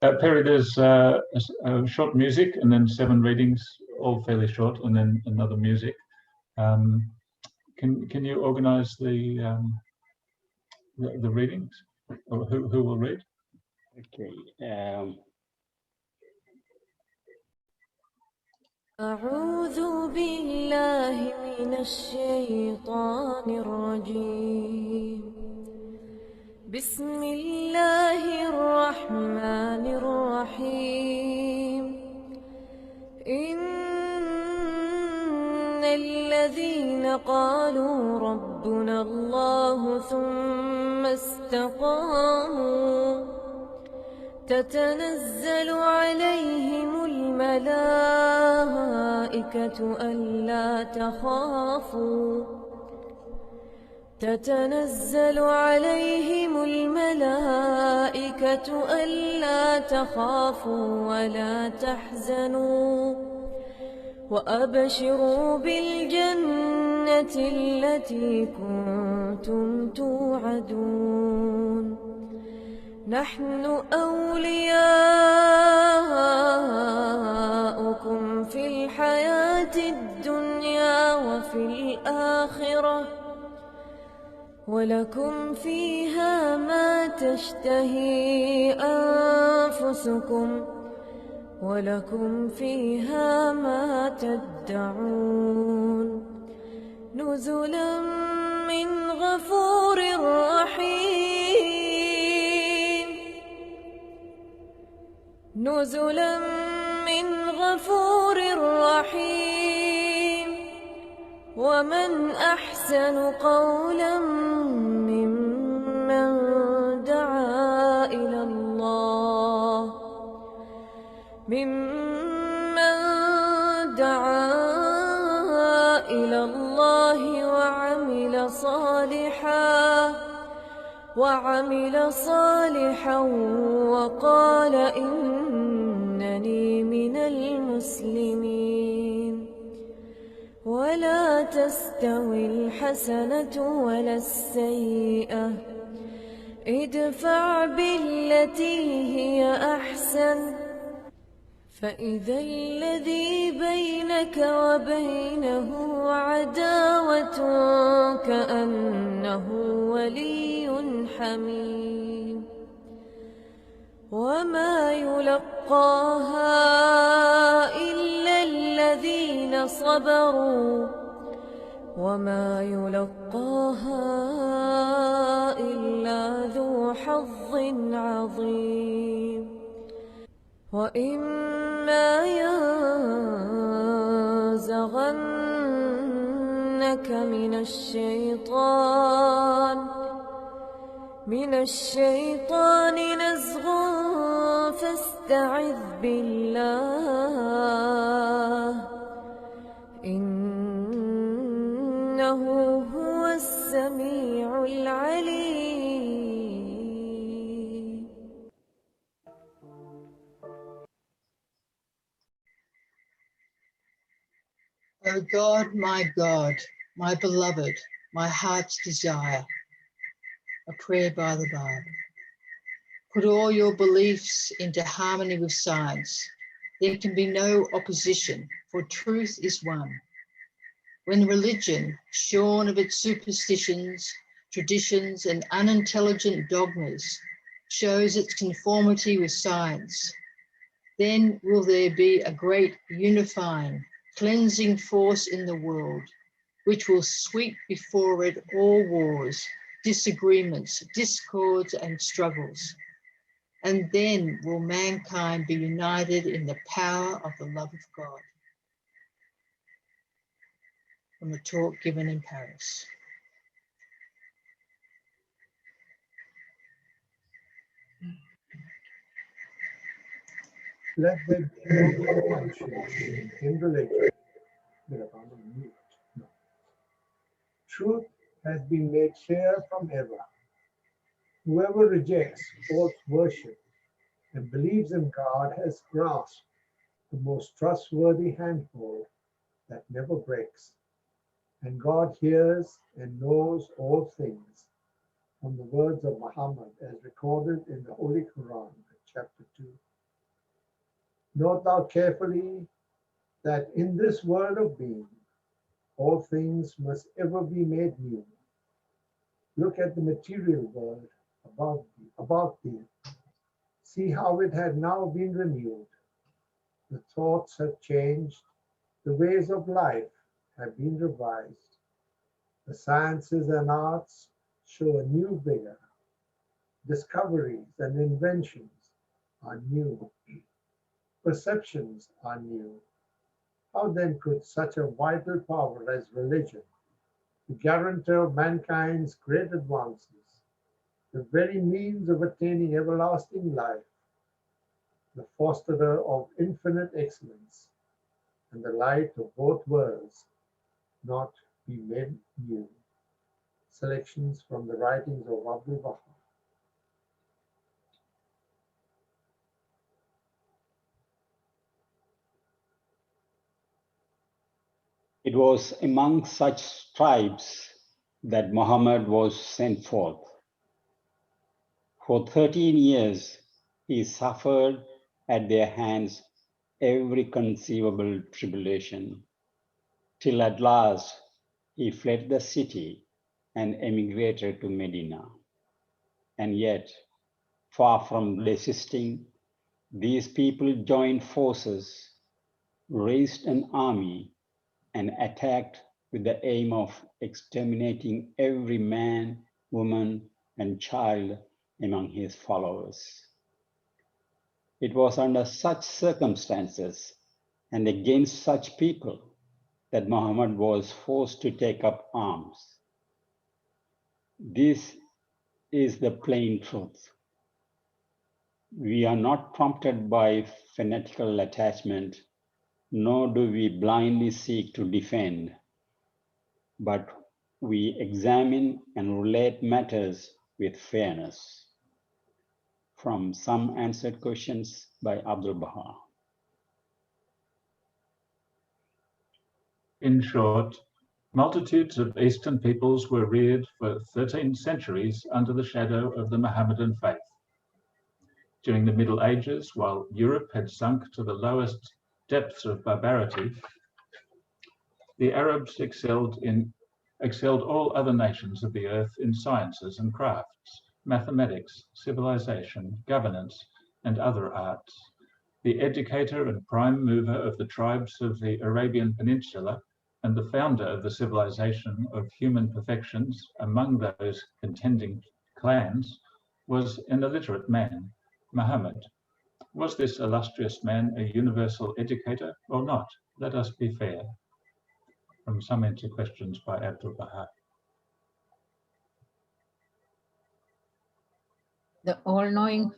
Perry, there's short music and then 7 readings, all fairly short, and then another music. Can you organise the readings? Or who will read? Okay. أعوذ بالله من الشيطان الرجيم. بسم الله الرحمن الرحيم. إن الذين قالوا ربنا الله ثم استقاموا تتنزل عليهم الملائكة ألا تخافوا تتنزل عليهم الملائكة ألا تخافوا ولا تحزنوا وأبشروا بالجنة التي كنتم توعدون. نحن أولياؤكم في الحياة الدنيا وفي الآخرة ولكم فيها ما تشتهي أنفسكم ولكم فيها ما تدعون. نزلا من غفور رحيم. نزلا من غفور رحيم. ومن أحسن قولا ممن دعا إلى الله وعمل صالحا وقال إنني من المسلمين. ولا تستوي الحسنة ولا السيئة ادفع بالتي هي أحسن فإذا الذي بينك وبينه عداوة كأنه ولي حميم. وما يلقاها إلا الذين صبروا وما يلقاها إلا ذو حظ عظيم. وإما ينزغنك من الشيطان نزغ فاستعذ بالله إنه هو السميع العليم. O God, my beloved, my heart's desire, a prayer by the Bible. Put all your beliefs into harmony with science. There can be no opposition, for truth is one. When religion, shorn of its superstitions, traditions, and unintelligent dogmas, shows its conformity with science, then will there be a great unifying, cleansing force in the world, which will sweep before it all wars, disagreements, discords, and struggles. And then will mankind be united in the power of the love of God. From a talk given in Paris. Let there be no confusion in religion. No. Truth has been made clear from ever. Whoever rejects false worship and believes in God has grasped the most trustworthy handhold that never breaks. And God hears and knows all things, from the words of Muhammad as recorded in the Holy Quran, chapter 2, Note thou carefully that in this world of being, all things must ever be made new. Look at the material world about thee. See how it had now been renewed. The thoughts have changed. The ways of life have been revised. The sciences and arts show a new vigor. Discoveries and inventions are new. Perceptions are new. How then could such a vital power as religion, the guarantor of mankind's great advances, the very means of attaining everlasting life, the fosterer of infinite excellence, and the light of both worlds, not be made new? Selections from the writings of Abdul Baha. It was among such tribes that Muhammad was sent forth. For 13 years, he suffered at their hands every conceivable tribulation, till at last he fled the city and emigrated to Medina. And yet, far from desisting, these people joined forces, raised an army, and attacked with the aim of exterminating every man, woman, and child among his followers. It was under such circumstances and against such people that Muhammad was forced to take up arms. This is the plain truth. We are not prompted by fanatical attachment, nor do we blindly seek to defend, but we examine and relate matters with fairness. From Some Answered Questions by Abdul Baha. In short, multitudes of Eastern peoples were reared for 13 centuries under the shadow of the Mohammedan faith. During the Middle Ages, while Europe had sunk to the lowest depths of barbarity, the Arabs excelled all other nations of the earth in sciences and crafts, mathematics, civilization, governance, and other arts. The educator and prime mover of the tribes of the Arabian Peninsula and the founder of the civilization of human perfections among those contending clans was an illiterate man, Muhammad. Was this illustrious man a universal educator or not? Let us be fair. From Some Answered Questions by Abdul Baha. The all-knowing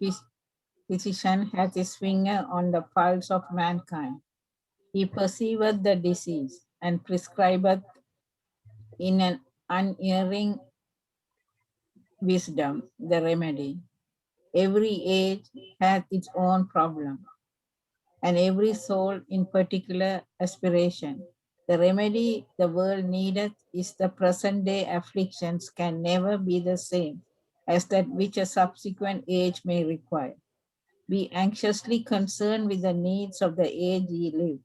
physician has his finger on the pulse of mankind. He perceiveth the disease and prescribeth in an unerring wisdom the remedy. Every age hath its own problem, and every soul in particular aspiration. The remedy the world needeth is the present day afflictions can never be the same as that which a subsequent age may require. Be anxiously concerned with the needs of the age ye live,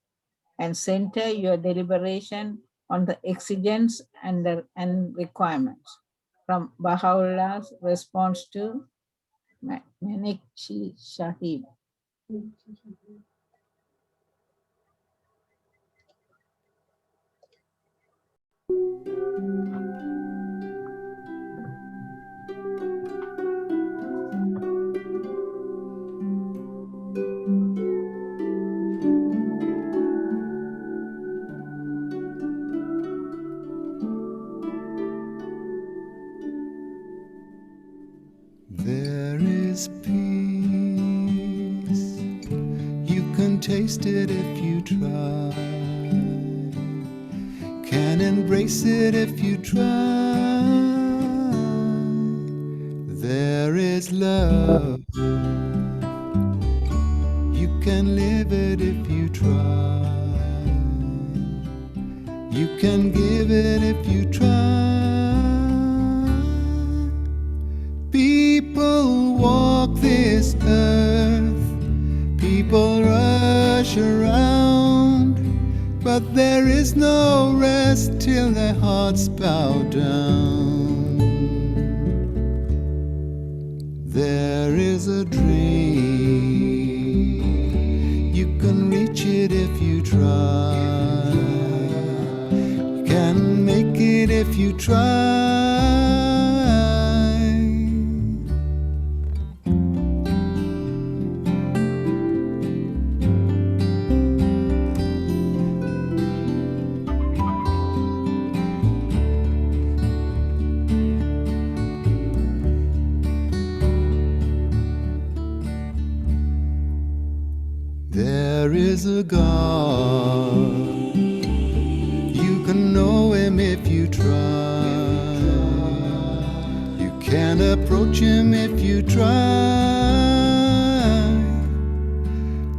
and center your deliberation on the exigence and requirements. From Baha'u'llah's response to Manik Shahid. There is peace. You can taste it if you try. Can embrace it if you try. There is love. You can live it if you try. You can give it if you try. People walk this earth, people run march around, but there is no rest till their hearts bow down. There is a dream, you can reach it if you try. You can make it if you try. There is a God, you can know him if you try. You can approach him if you try.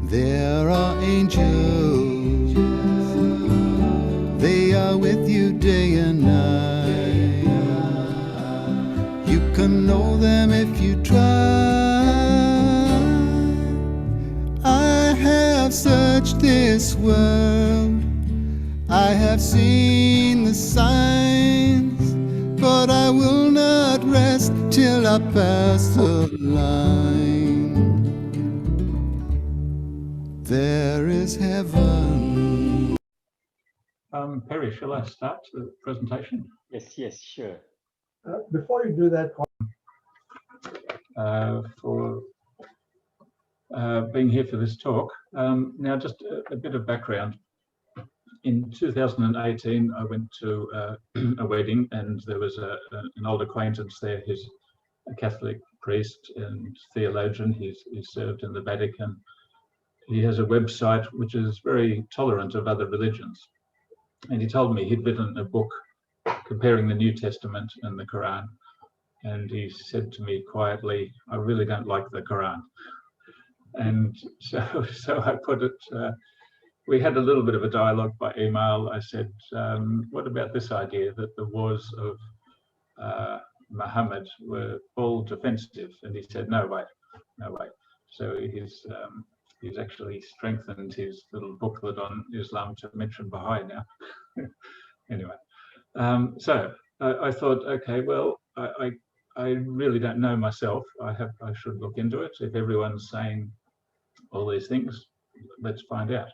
There are angels, they are with you day and night. You can know them if you try. I have searched this world, I have seen the signs, but I will not rest till I pass the line. There is heaven. Perry, shall I start the presentation? Yes, yes, sure. Before you do that, For being here for this talk. Now, just a bit of background. In 2018, I went to a wedding, and there was an old acquaintance there who's a Catholic priest and theologian. He served in the Vatican. He has a website which is very tolerant of other religions. And he told me he'd written a book comparing the New Testament and the Quran. And he said to me quietly, I really don't like the Quran. And so I put it, we had a little bit of a dialogue by email. I said, what about this idea that the wars of Muhammad were all defensive? And he said, no way, no way. So he's actually strengthened his little booklet on Islam to mention Baha'i now. Anyway, so I thought, okay, well, I really don't know myself. I should look into it. If everyone's saying all these things, let's find out.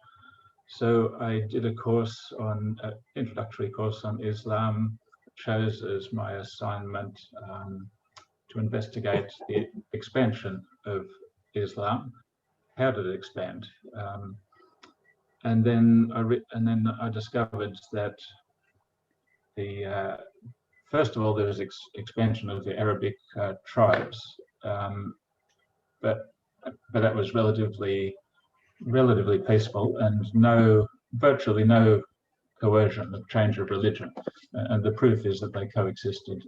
So I did a course on introductory course on Islam, chose as my assignment to investigate the expansion of Islam. How did it expand? And then I discovered that first of all, there was expansion of the Arabic tribes, but that was relatively peaceful, and virtually no coercion of change of religion. And the proof is that they coexisted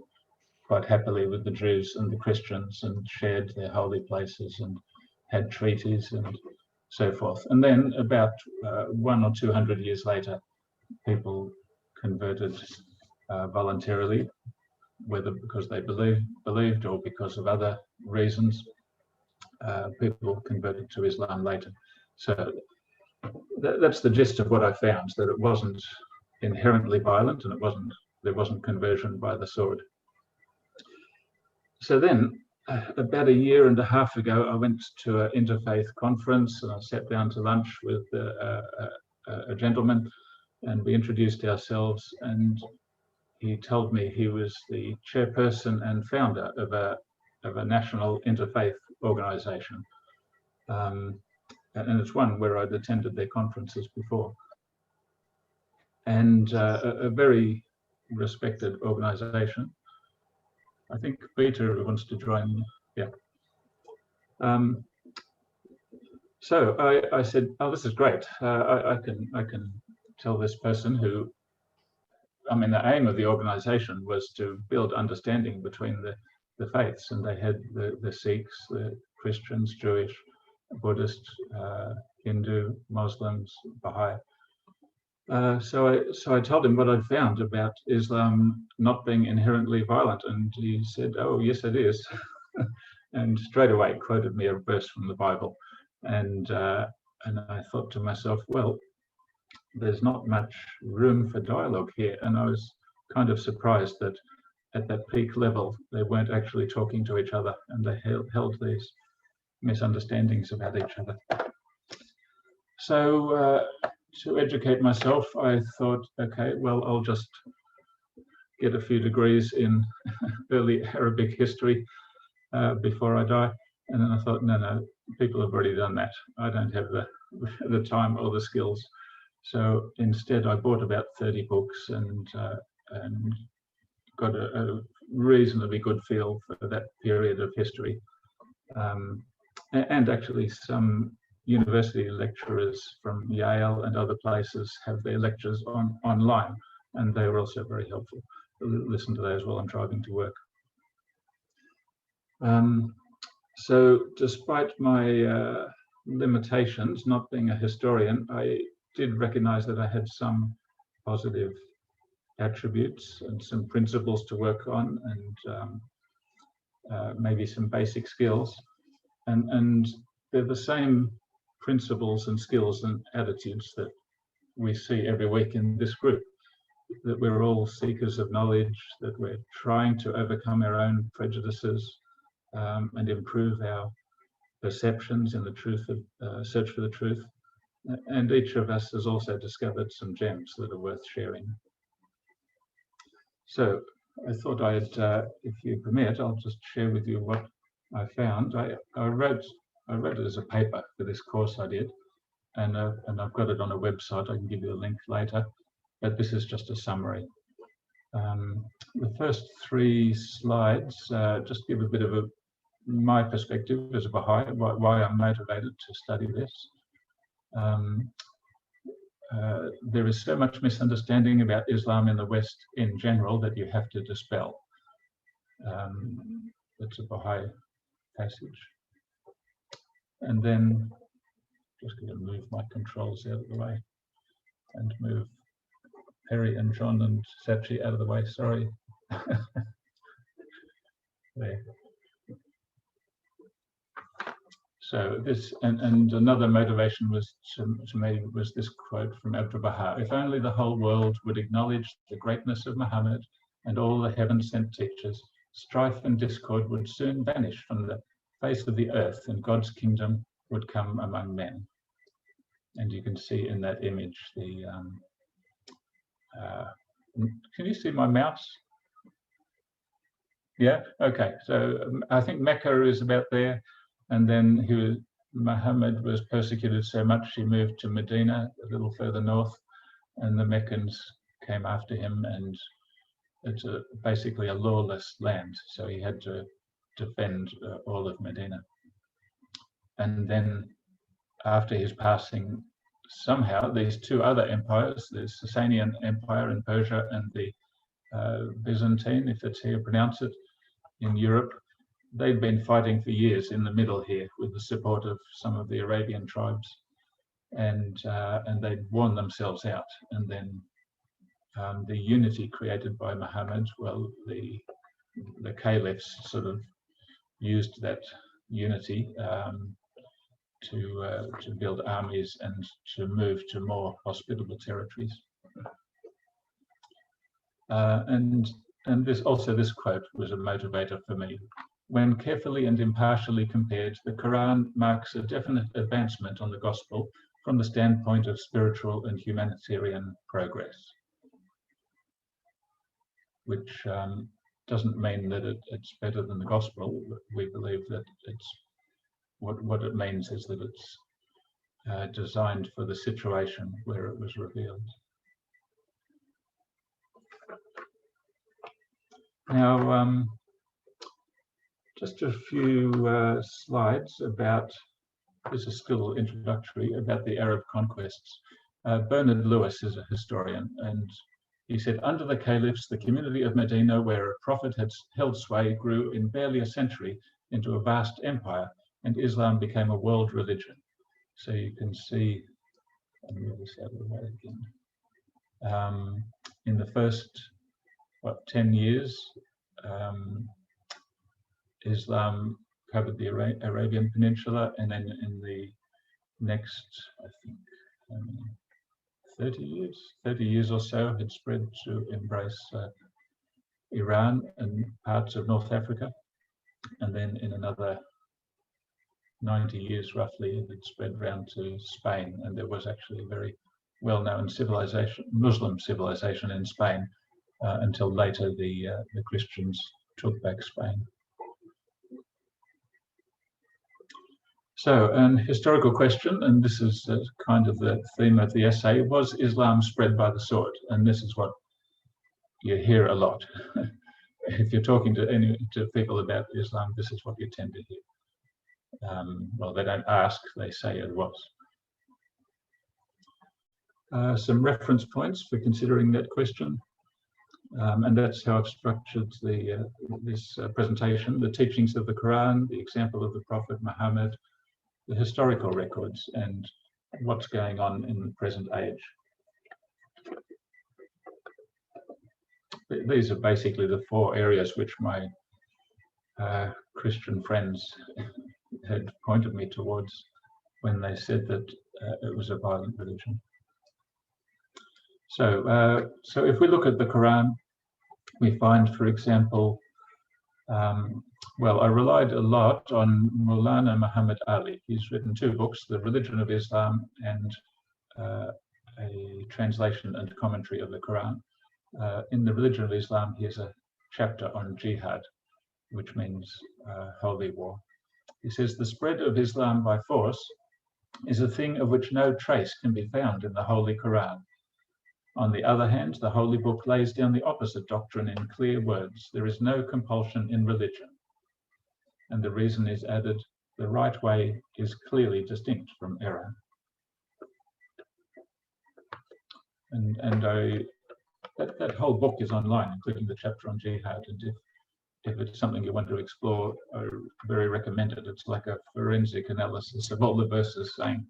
quite happily with the Jews and the Christians, and shared their holy places and had treaties and so forth. And then about 100 or 200 years later, people converted voluntarily, whether because they believed or because of other reasons. People converted to Islam later. So that's the gist of what I found, that it wasn't inherently violent, and there wasn't conversion by the sword. So then, about a year and a half ago, I went to an Interfaith conference, and I sat down to lunch with a gentleman, and we introduced ourselves, and he told me he was the chairperson and founder of a national interfaith organization. And it's one where I'd attended their conferences before. And a very respected organization. I think Peter wants to join. Yeah. So I said, oh, this is great. I can tell this person who, I mean, the aim of the organization was to build understanding between the faiths, and they had the Sikhs, the Christians, Jewish, Buddhist, Hindu, Muslims, Baha'i. So I told him what I'd found about Islam not being inherently violent, and he said, oh, yes, it is. And straight away quoted me a verse from the Bible. And I thought to myself, well, there's not much room for dialogue here. And I was kind of surprised that at that peak level, they weren't actually talking to each other, and they held these misunderstandings about each other. So to educate myself, I thought, okay, well, I'll just get a few degrees in early Arabic history before I die. And then I thought, no, people have already done that. I don't have the time or the skills. So instead, I bought about 30 books and got a reasonably good feel for that period of history. And actually, some university lecturers from Yale and other places have their lectures online, and they were also very helpful. Listen to those while I'm driving to work. So despite my limitations, not being a historian, I did recognize that I had some positive attributes and some principles to work on, and maybe some basic skills. And they're the same principles and skills and attitudes that we see every week in this group, that we're all seekers of knowledge, that we're trying to overcome our own prejudices and improve our perceptions in the truth of search for the truth. And each of us has also discovered some gems that are worth sharing. So I thought if you permit, I'll just share with you what I found. I wrote it as a paper for this course I did, and I've got it on a website. I can give you a link later, but this is just a summary. The first 3 slides just give a bit of my perspective as a Baha'i, why I'm motivated to study this. There is so much misunderstanding about Islam in the West in general that you have to dispel. It's a Baha'i passage. And then, just going to move my controls out of the way and move Perry and John and Sachi out of the way, sorry. There. So this, and another motivation was to me was this quote from Abdul Baha: "If only the whole world would acknowledge the greatness of Muhammad and all the heaven-sent teachers, strife and discord would soon vanish from the face of the earth, and God's kingdom would come among men." And you can see in that image the. Can you see my mouse? Yeah. Okay. So I think Mecca is about there. And then Muhammad was persecuted so much he moved to Medina, a little further north, and the Meccans came after him, and it's basically a lawless land, so he had to defend all of Medina. And then after his passing, somehow these 2 other empires, the Sasanian Empire in Persia and the Byzantine, if that's how you pronounce it, in Europe, they've been fighting for years in the middle here with the support of some of the Arabian tribes, and they'd worn themselves out. And then the unity created by Muhammad, well, the caliphs sort of used that unity to build armies and to move to more hospitable territories. And this quote was a motivator for me. When carefully and impartially compared, the Quran marks a definite advancement on the gospel from the standpoint of spiritual and humanitarian progress, which doesn't mean that it's better than the gospel. We believe that it's what it means is that it's designed for the situation where it was revealed. Now, just a few slides about, this is still introductory, about the Arab conquests. Bernard Lewis is a historian, and he said, under the caliphs, the community of Medina, where a prophet had held sway, grew in barely a century into a vast empire, and Islam became a world religion. So you can see, I'll move this out of the way again. In the first, 10 years, Islam covered the Arabian Peninsula, and then in the next, I think, 30 years or so, had spread to embrace Iran and parts of North Africa. And then in another 90 years roughly, it had spread around to Spain. And there was actually a very well-known civilization, Muslim civilization in Spain, until later the Christians took back Spain. So, an historical question, and this is kind of the theme of the essay: was Islam spread by the sword? And this is what you hear a lot. If you're talking to people about Islam, this is what you tend to hear. Well, they don't ask, they say it was. Some reference points for considering that question. And that's how I've structured this presentation: the teachings of the Quran, the example of the Prophet Muhammad, the historical records, and what's going on in the present age. These are basically the four areas which my Christian friends had pointed me towards when they said that it was a violent religion. So if we look at the Quran, we find, for example, well, I relied a lot on Maulana Muhammad Ali. He's written two books, The Religion of Islam and a translation and commentary of the Quran. In The Religion of Islam, he has a chapter on jihad, which means holy war. He says, the spread of Islam by force is a thing of which no trace can be found in the Holy Quran. On the other hand, the Holy Book lays down the opposite doctrine in clear words. There is no compulsion in religion. And the reason is added, the right way is clearly distinct from error. And that whole book is online, including the chapter on jihad. And if it's something you want to explore, I very recommend it. It's like a forensic analysis of all the verses, saying,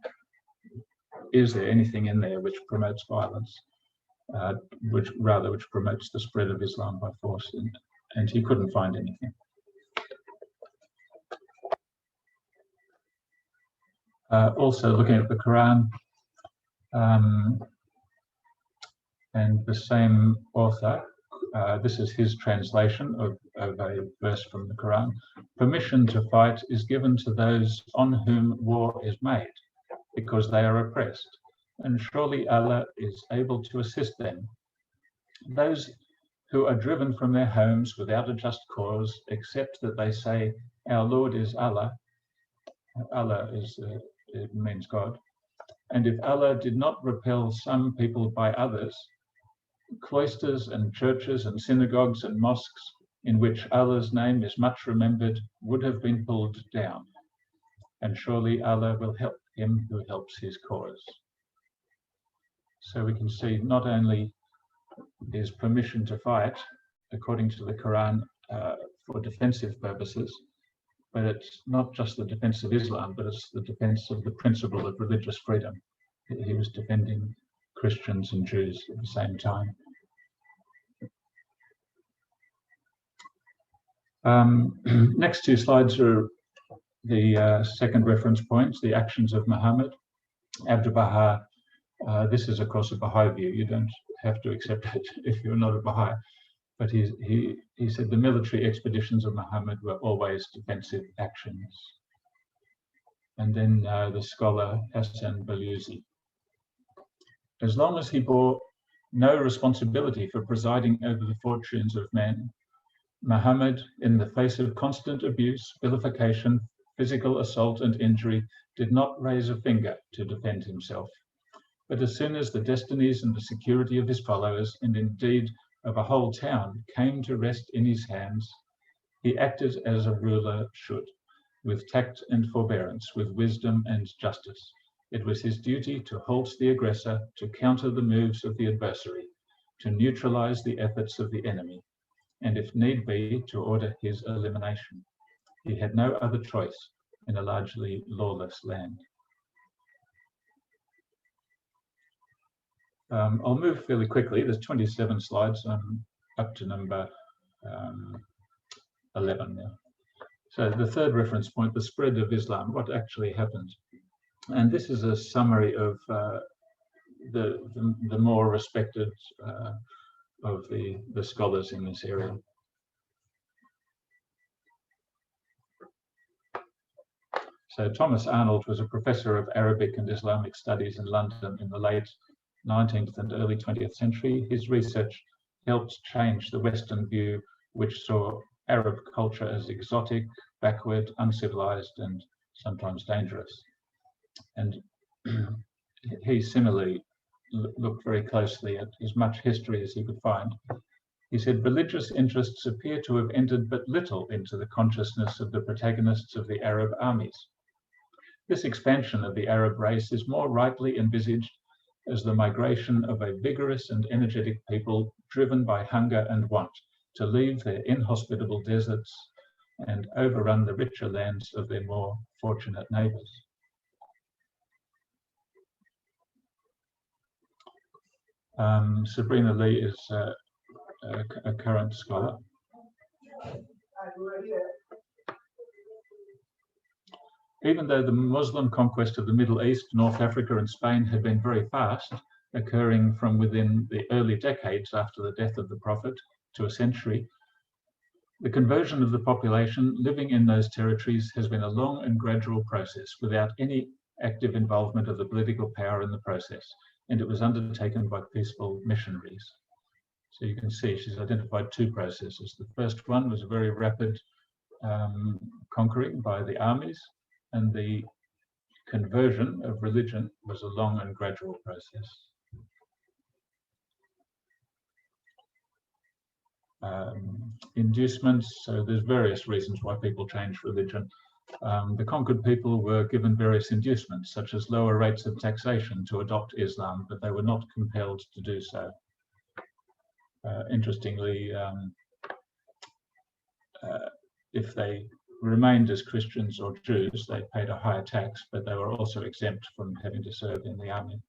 is there anything in there which promotes violence? Which promotes the spread of Islam by force, and he couldn't find anything. Also looking at the Quran, and the same author, this is his translation of a verse from the Quran: permission to fight is given to those on whom war is made, because they are oppressed, and surely Allah is able to assist them. Those who are driven from their homes without a just cause, except that they say, our Lord is Allah. Allah it means God. And if Allah did not repel some people by others, cloisters and churches and synagogues and mosques in which Allah's name is much remembered would have been pulled down. And surely Allah will help him who helps his cause. So we can see not only is permission to fight, according to the Quran, for defensive purposes, but it's not just the defense of Islam, but it's the defense of the principle of religious freedom. He was defending Christians and Jews at the same time. Next two slides are the second reference points, the actions of Muhammad. Abdu'l-Baha, this is of course a Baha'i view. You don't have to accept it if you're not a Baha'i. But he said the military expeditions of Muhammad were always defensive actions. And then the scholar Hassan Balusi. As long as he bore no responsibility for presiding over the fortunes of men, Muhammad, in the face of constant abuse, vilification, physical assault and injury, did not raise a finger to defend himself. But as soon as the destinies and the security of his followers, and indeed of a whole town, came to rest in his hands, he acted as a ruler should, with tact and forbearance, with wisdom and justice. It was his duty to halt the aggressor, to counter the moves of the adversary, to neutralize the efforts of the enemy, and if need be, to order his elimination. He had no other choice in a largely lawless land. I'll move fairly quickly. There's 27 slides. I'm up to number 11 now. So the third reference point, the spread of Islam, what actually happened? And this is a summary of the more respected of the scholars in this area. So Thomas Arnold was a professor of Arabic and Islamic studies in London in the late 19th and early 20th century. His research helped change the Western view, which saw Arab culture as exotic, backward, uncivilized, and sometimes dangerous. And he similarly looked very closely at as much history as he could find. He said, religious interests appear to have entered but little into the consciousness of the protagonists of the Arab armies. This expansion of the Arab race is more rightly envisaged as the migration of a vigorous and energetic people driven by hunger and want to leave their inhospitable deserts and overrun the richer lands of their more fortunate neighbors. Sabrina Lee is a current scholar. Even though the Muslim conquest of the Middle East, North Africa, and Spain had been very fast, occurring from within the early decades after the death of the Prophet to a century, the conversion of the population living in those territories has been a long and gradual process without any active involvement of the political power in the process, and it was undertaken by peaceful missionaries. So you can see she's identified two processes. The first one was a very rapid conquering by the armies, and the conversion of religion was a long and gradual process. Inducements, so there's various reasons why people change religion. The conquered people were given various inducements, such as lower rates of taxation to adopt Islam, but they were not compelled to do so. Interestingly, if they remained as Christians or Jews, they paid a higher tax, but they were also exempt from having to serve in the army.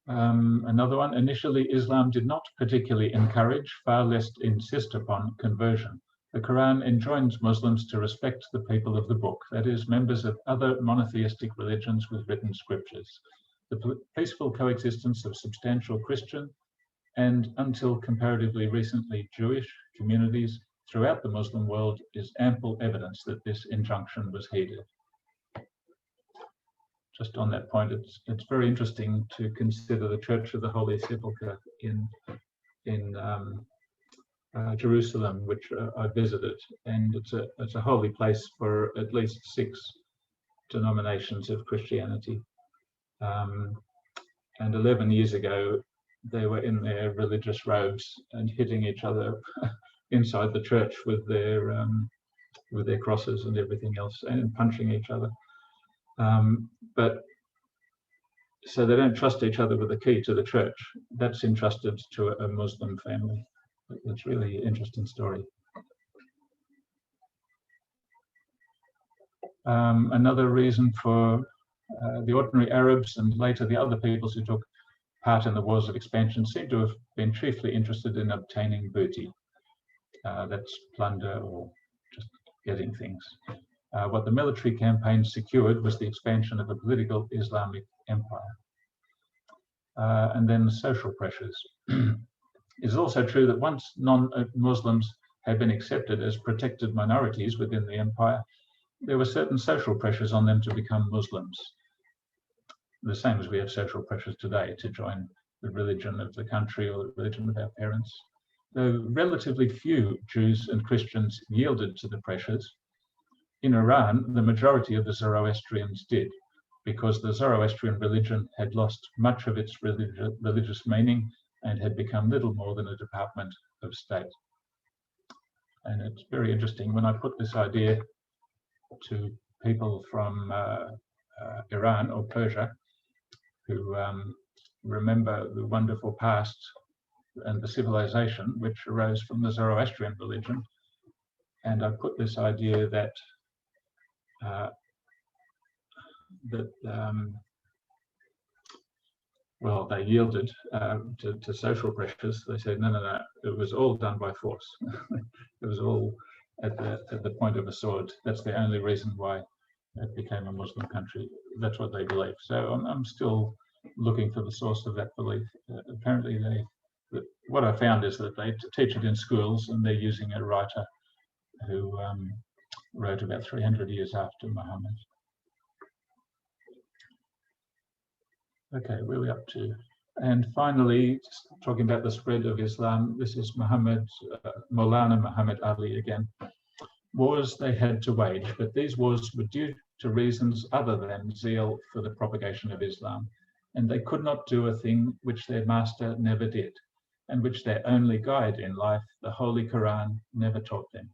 Another one, initially Islam did not particularly encourage, far less insist upon conversion. The Quran enjoins Muslims to respect the people of the book, that is, members of other monotheistic religions with written scriptures. The peaceful coexistence of substantial Christian and, until comparatively recently, Jewish communities throughout the Muslim world is ample evidence that this injunction was heeded. Just on that point, it's very interesting to consider the Church of the Holy Sepulchre in Jerusalem, which I visited, and it's a holy place for at least 6 denominations of Christianity. And 11 years ago, they were in their religious robes and hitting each other inside the church with their crosses and everything else, and punching each other. But so they don't trust each other with the key to the church. That's entrusted to a Muslim family. It's really an interesting story. Another reason for the ordinary Arabs and later the other peoples who took part in the wars of expansion seem to have been chiefly interested in obtaining booty. That's plunder or just getting things. What the military campaign secured was the expansion of a political Islamic empire. And then social pressures. It is also true that once non-Muslims had been accepted as protected minorities within the empire, there were certain social pressures on them to become Muslims. The same as we have social pressures today to join the religion of the country or the religion of our parents. Though relatively few Jews and Christians yielded to the pressures, in Iran, the majority of the Zoroastrians did, because the Zoroastrian religion had lost much of its religious meaning and had become little more than a department of state. And it's very interesting, when I put this idea to people from Iran or Persia, who remember the wonderful past and the civilization which arose from the Zoroastrian religion. And I put this idea that well, they yielded to social pressures. They said, no, it was all done by force. It was all at the point of a sword. That's the only reason why it became a Muslim country. That's what they believe. So I'm still looking for the source of that belief. Apparently, what I found is that they teach it in schools, and they're using a writer who wrote about 300 years after Muhammad. Okay, where are we up to? And finally, talking about the spread of Islam, this is Maulana Muhammad Ali again. Wars they had to wage, but these wars were due to reasons other than zeal for the propagation of Islam, and they could not do a thing which their master never did, and which their only guide in life, the Holy Quran, never taught them.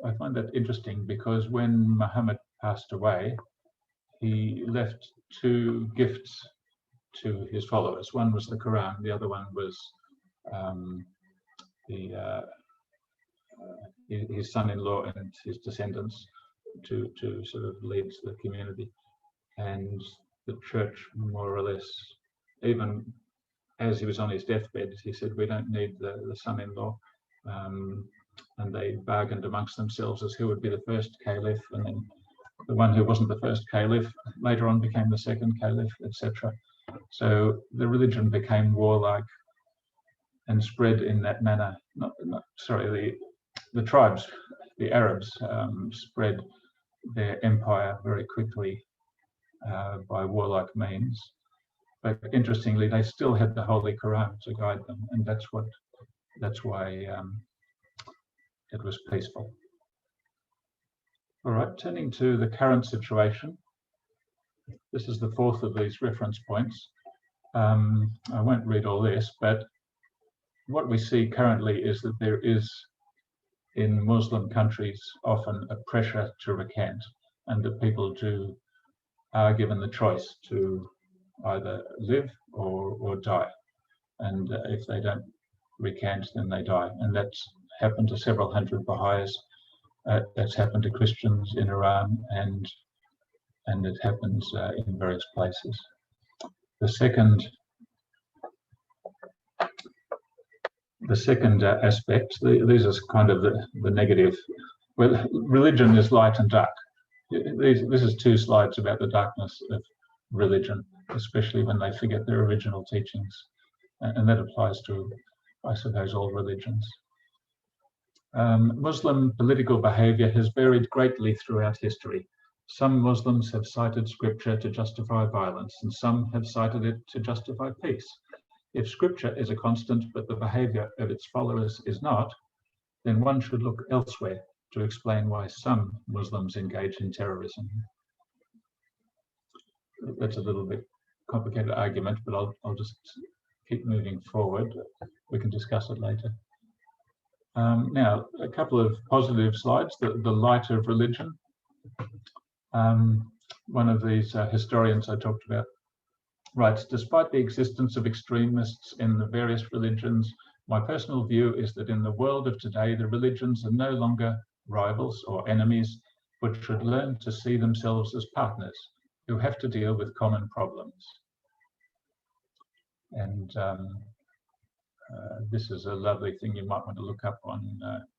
I find that interesting because when Muhammad passed away, he left two gifts to his followers. One was the Quran, the other one was his son-in-law and his descendants to sort of lead the community. And the church, more or less, even as he was on his deathbed, he said, we don't need the son-in-law. And they bargained amongst themselves as who would be the first caliph, and then the one who wasn't the first caliph later on became the second caliph, etc. So the religion became warlike and spread in that manner. The tribes, the Arabs, spread their empire very quickly by warlike means. But interestingly, they still had the Holy Quran to guide them, and that's why it was peaceful. All right, turning to the current situation. This is the fourth of these reference points. I won't read all this, but what we see currently is that there is, in Muslim countries, often a pressure to recant, and that people are given the choice to either live or die. And if they don't recant, then they die. And that's happened to several hundred Baha'is. That's happened to Christians in Iran, and it happens in various places. The second aspect, these are kind of the negative. Well, religion is light and dark. This is two slides about the darkness of religion, especially when they forget their original teachings. And that applies to, I suppose, all religions. Muslim political behavior has varied greatly throughout history. Some Muslims have cited scripture to justify violence, and some have cited it to justify peace. If scripture is a constant, but the behavior of its followers is not, then one should look elsewhere to explain why some Muslims engage in terrorism. That's a little bit complicated argument, but I'll just keep moving forward. We can discuss it later. Now, a couple of positive slides, the light of religion. One of these historians I talked about writes, despite the existence of extremists in the various religions, my personal view is that in the world of today, the religions are no longer rivals or enemies, but should learn to see themselves as partners who have to deal with common problems. And this is a lovely thing you might want to look up on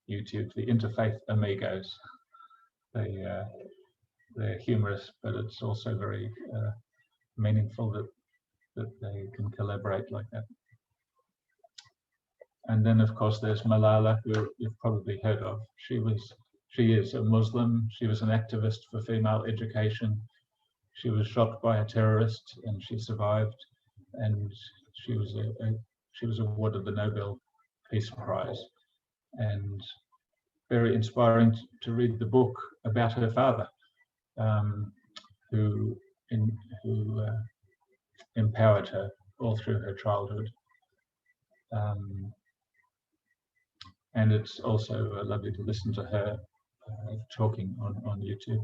YouTube, the Interfaith Amigos. They're humorous, but it's also very meaningful that they can collaborate like that. And then, of course, there's Malala, who you've probably heard of. She is a Muslim. She was an activist for female education. She was shot by a terrorist, and she survived. And she was awarded the Nobel Peace Prize. And very inspiring to read the book about her father, who empowered her all through her childhood. And it's also lovely to listen to her talking on YouTube.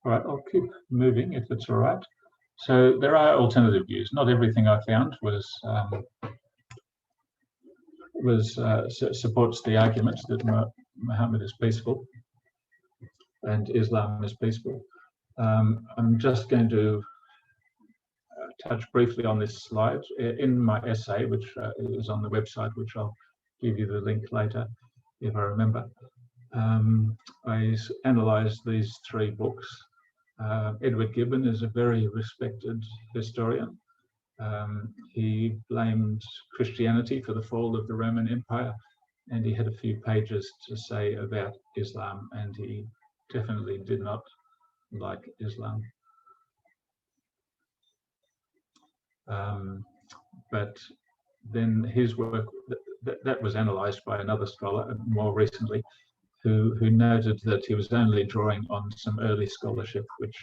All right, I'll keep moving if it's all right. So there are alternative views. Not everything I found supports the argument that Muhammad is peaceful and Islam is peaceful. I'm just going to touch briefly on this slide. In my essay, which is on the website, which I'll give you the link later, if I remember, I analysed these three books. Edward Gibbon is a very respected historian. He blamed Christianity for the fall of the Roman Empire, and he had a few pages to say about Islam, and he definitely did not like Islam. But then his work, that was analysed by another scholar more recently, who noted that he was only drawing on some early scholarship, which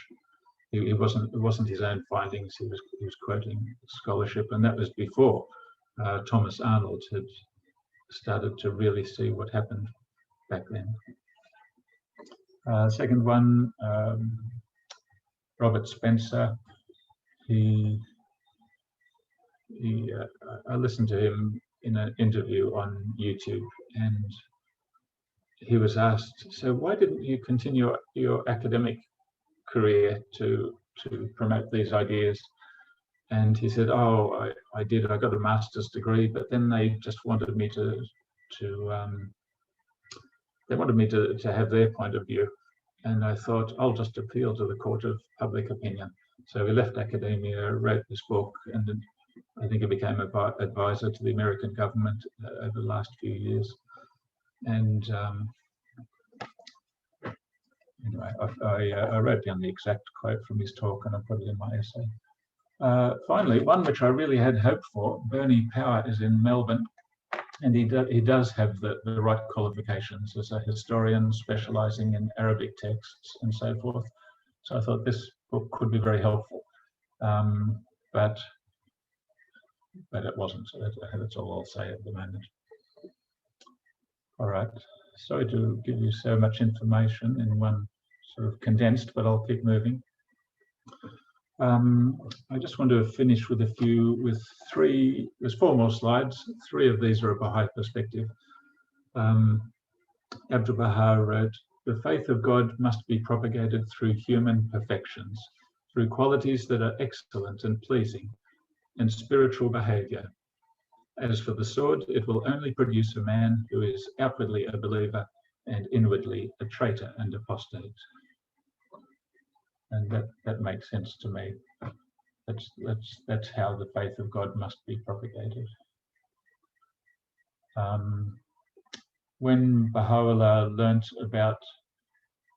it wasn't his own findings. He was quoting scholarship, and that was before Thomas Arnold had started to really see what happened back then. Second one, Robert Spencer. I listened to him in an interview on YouTube, and he was asked, so why didn't you continue your academic career to promote these ideas? And he said, oh, I did. I got a master's degree, but then they just wanted me to have their point of view. And I thought, I'll just appeal to the court of public opinion. So he left academia, wrote this book, and then I think he became an advisor to the American government over the last few years. And anyway, I wrote down the exact quote from his talk, and I put it in my essay. Finally, one which I really had hoped for, Bernie Power is in Melbourne, and he does have the right qualifications as a historian specialising in Arabic texts and so forth. So I thought this book could be very helpful, but it wasn't. So that's all I'll say at the moment. All right. Sorry to give you so much information in one sort of condensed, but I'll keep moving. I just want to finish with there's 4 more slides. 3 of these are a Baha'i perspective. Abdu'l-Baha wrote, the faith of God must be propagated through human perfections, through qualities that are excellent and pleasing, and spiritual behaviour. As for the sword, it will only produce a man who is outwardly a believer and inwardly a traitor and apostate. And that makes sense to me. That's how the faith of God must be propagated. When Baha'u'llah learnt about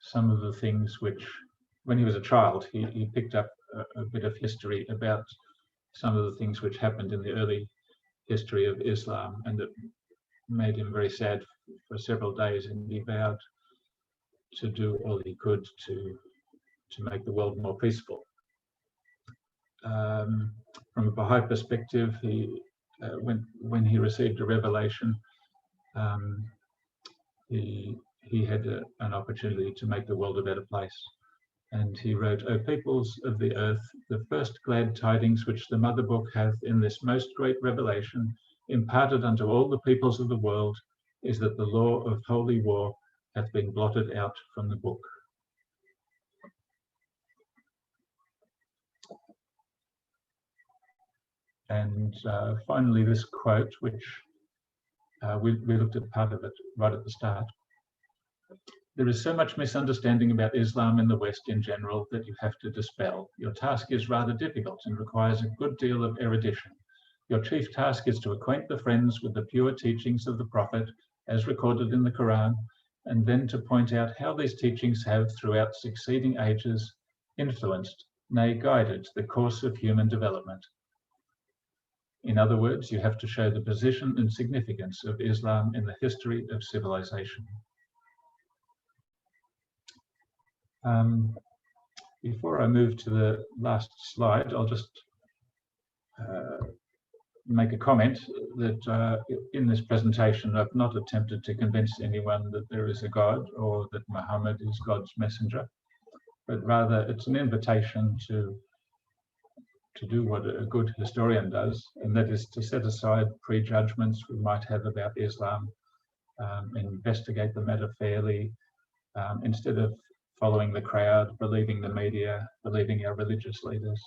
some of the things which, when he was a child, he picked up a bit of history about some of the things which happened in the early history of Islam, and it made him very sad for several days, and he vowed to do all he could to make the world more peaceful. From a Baha'i perspective, when he received a revelation, he had an opportunity to make the world a better place. And he wrote, O peoples of the earth, the first glad tidings which the mother book hath in this most great revelation imparted unto all the peoples of the world is that the law of holy war hath been blotted out from the book. And finally, this quote, which we looked at part of it right at the start. There is so much misunderstanding about Islam in the West in general that you have to dispel. Your task is rather difficult and requires a good deal of erudition. Your chief task is to acquaint the friends with the pure teachings of the Prophet as recorded in the Quran, and then to point out how these teachings have, throughout succeeding ages, influenced, nay, guided the course of human development. In other words, you have to show the position and significance of Islam in the history of civilization. Before I move to the last slide, I'll just make a comment that in this presentation, I've not attempted to convince anyone that there is a God or that Muhammad is God's messenger, but rather it's an invitation to do what a good historian does, and that is to set aside prejudgments we might have about Islam, investigate the matter fairly, instead of following the crowd, believing the media, believing our religious leaders.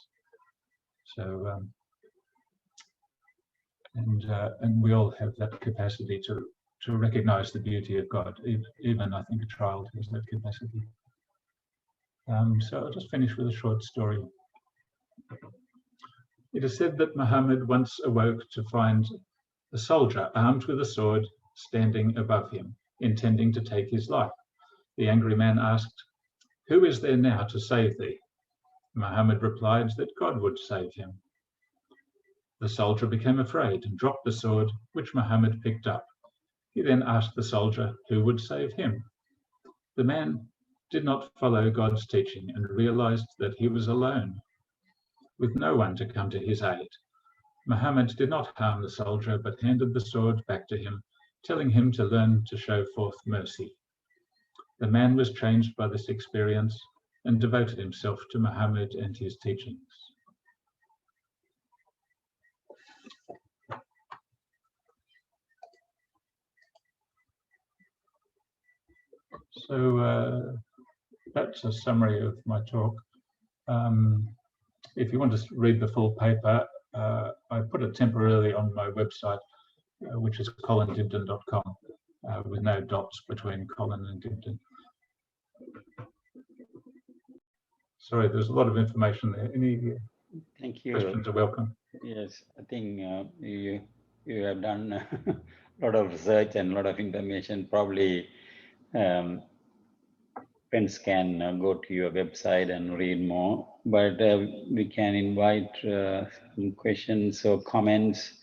So, and we all have that capacity to recognize the beauty of God. Even I think a child has that capacity. So I'll just finish with a short story. It is said that Muhammad once awoke to find a soldier armed with a sword standing above him, intending to take his life. The angry man asked, "Who is there now to save thee?" Muhammad replied that God would save him. The soldier became afraid and dropped the sword, which Muhammad picked up. He then asked the soldier who would save him. The man did not follow God's teaching and realized that he was alone, with no one to come to his aid. Muhammad did not harm the soldier, but handed the sword back to him, telling him to learn to show forth mercy. The man was changed by this experience and devoted himself to Muhammad and his teachings. So that's a summary of my talk. If you want to read the full paper, I put it temporarily on my website, which is colindibdin.com, with no dots between Colin and Dibdin. Sorry, there's a lot of information there. Any Thank you. Questions are welcome. Yes, I think you have done a lot of research and a lot of information. Probably friends can go to your website and read more, but we can invite some questions or comments.